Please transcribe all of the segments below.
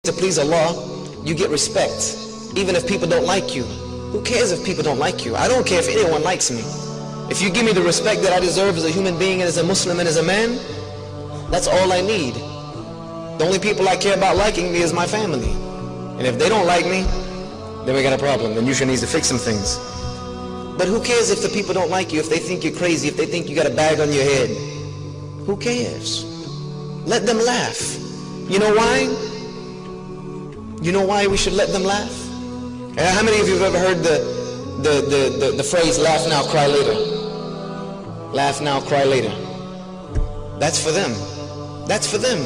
to please Allah, you get respect, even if people don't like you. Who cares if people don't like you? I don't care if anyone likes me. If you give me the respect that I deserve as a human being and as a Muslim and as a man, that's all I need. The only people I care about liking me is my family. And if they don't like me, then we got a problem. Then you should need to fix some things. But who cares if the people don't like you, if they think you're crazy, if they think you got a bag on your head? Who cares? Let them laugh. You know why? You know why we should let them laugh? How many of you have ever heard the phrase, laugh now, cry later? Laugh now, cry later. That's for them. That's for them.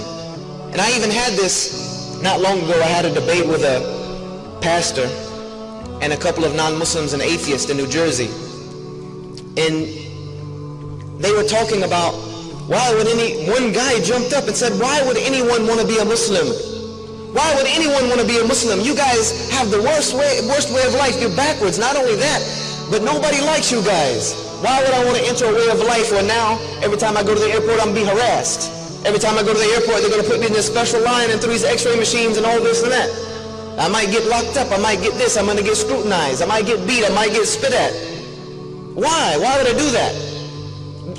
And I even had this not long ago. I had a debate with a pastor and a couple of non-Muslims and atheists in New Jersey. And they were talking about one guy jumped up and said, why would anyone want to be a Muslim? Why would anyone want to be a Muslim? You guys have the worst way of life. You're backwards. Not only that, but nobody likes you guys. Why would I want to enter a way of life where now, every time I go to the airport, I'm being harassed? Every time I go to the airport, they're going to put me in this special line and through these x-ray machines and all this and that. I might get locked up. I might get this. I'm going to get scrutinized. I might get beat. I might get spit at. Why? Why would I do that?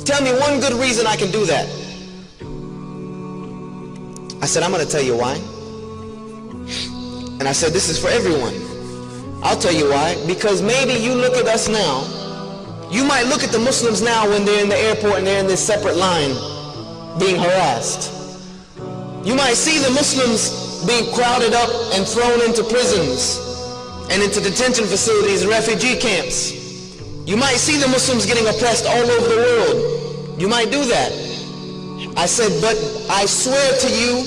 Tell me one good reason I can do that. I said, I'm going to tell you why. And I said, this is for everyone. I'll tell you why. Because maybe you look at us now. You might look at the Muslims now when they're in the airport and they're in this separate line being harassed. You might see the Muslims being crowded up and thrown into prisons and into detention facilities and refugee camps. You might see the Muslims getting oppressed all over the world. You might do that. I said, but I swear to you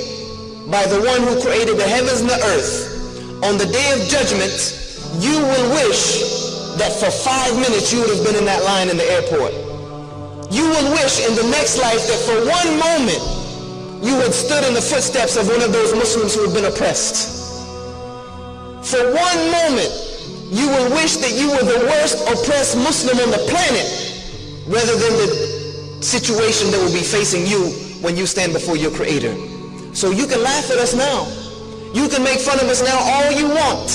by the one who created the heavens and the earth, on the day of judgment, you will wish that for 5 minutes you would have been in that line in the airport. You will wish in the next life that for 1 moment you had stood in the footsteps of one of those Muslims who had been oppressed. For 1 moment you will wish that you were the worst oppressed Muslim on the planet, rather than the situation that will be facing you when you stand before your Creator. So you can laugh at us now. You can make fun of us now all you want.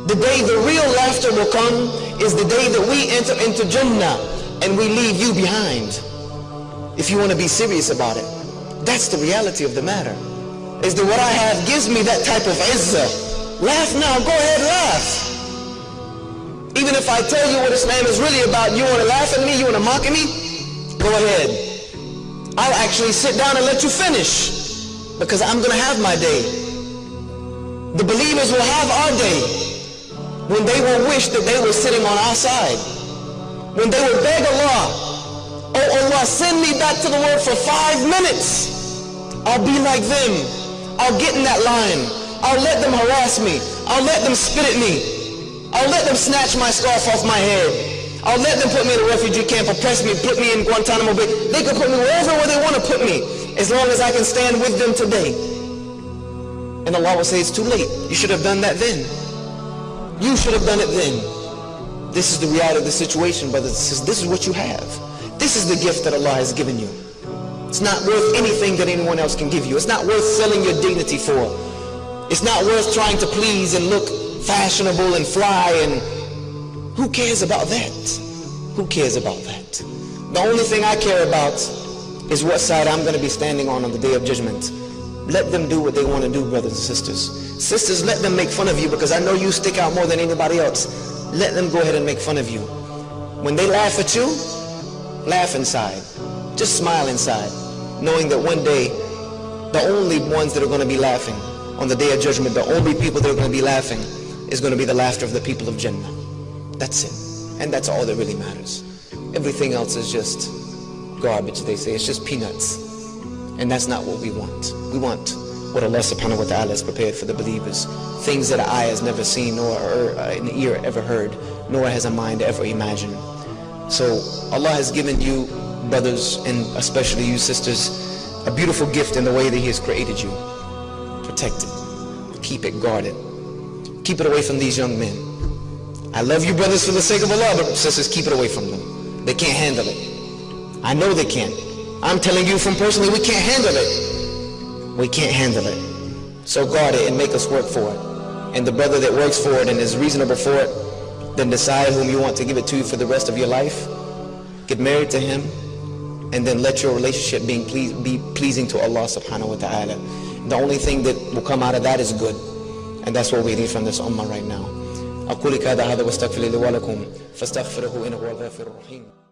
The day the real laughter will come is the day that we enter into Jannah and we leave you behind. If you want to be serious about it, that's the reality of the matter. Is that what I have gives me that type of izzah. Laugh now, go ahead, laugh. Even if I tell you what Islam is really about, you want to laugh at me, you want to mock at me, go ahead. I'll actually sit down and let you finish, because I'm going to have my day. The believers will have our day when they will wish that they were sitting on our side. When they will beg Allah, oh Allah, send me back to the world for 5 minutes. I'll be like them. I'll get in that line. I'll let them harass me. I'll let them spit at me. I'll let them snatch my scarf off my head. I'll let them put me in a refugee camp, oppress me, put me in Guantanamo Bay. They can put me wherever they want to put me, as long as I can stand with them today. And Allah will say, it's too late. You should have done that then. You should have done it then. This is the reality of the situation, brothers and sisters. This is what you have. This is the gift that Allah has given you. It's not worth anything that anyone else can give you. It's not worth selling your dignity for. It's not worth trying to please and look fashionable and fly, and who cares about that? Who cares about that? The only thing I care about is what side I'm going to be standing on the day of judgment. Let them do what they want to do, brothers and sisters. Sisters, let them make fun of you, because I know you stick out more than anybody else. Let them go ahead and make fun of you. When they laugh at you, laugh inside. Just smile inside, knowing that one day, the only ones that are going to be laughing on the day of judgment, the only people that are going to be laughing is going to be the laughter of the people of Jannah. That's it. And that's all that really matters. Everything else is just garbage, they say. It's just peanuts. And that's not what we want. We want what Allah subhanahu wa ta'ala has prepared for the believers. Things that an eye has never seen, nor an ear ever heard, nor has a mind ever imagined. So Allah has given you, brothers, and especially you sisters, a beautiful gift in the way that He has created you. Protect it. Keep it guarded. Keep it away from these young men. I love you, brothers, for the sake of Allah, but sisters, keep it away from them. They can't handle it. I know they can't. I'm telling you from personally, we can't handle it. We can't handle it. So guard it and make us work for it. And the brother that works for it and is reasonable for it, then decide whom you want to give it to for the rest of your life. Get married to him, and then let your relationship be pleasing to Allah subhanahu wa ta'ala. The only thing that will come out of that is good. And that's what we need from this ummah right now. أقول هذا واستغفر لي ولكم فاستغفره إنه هو الغفور الرحيم.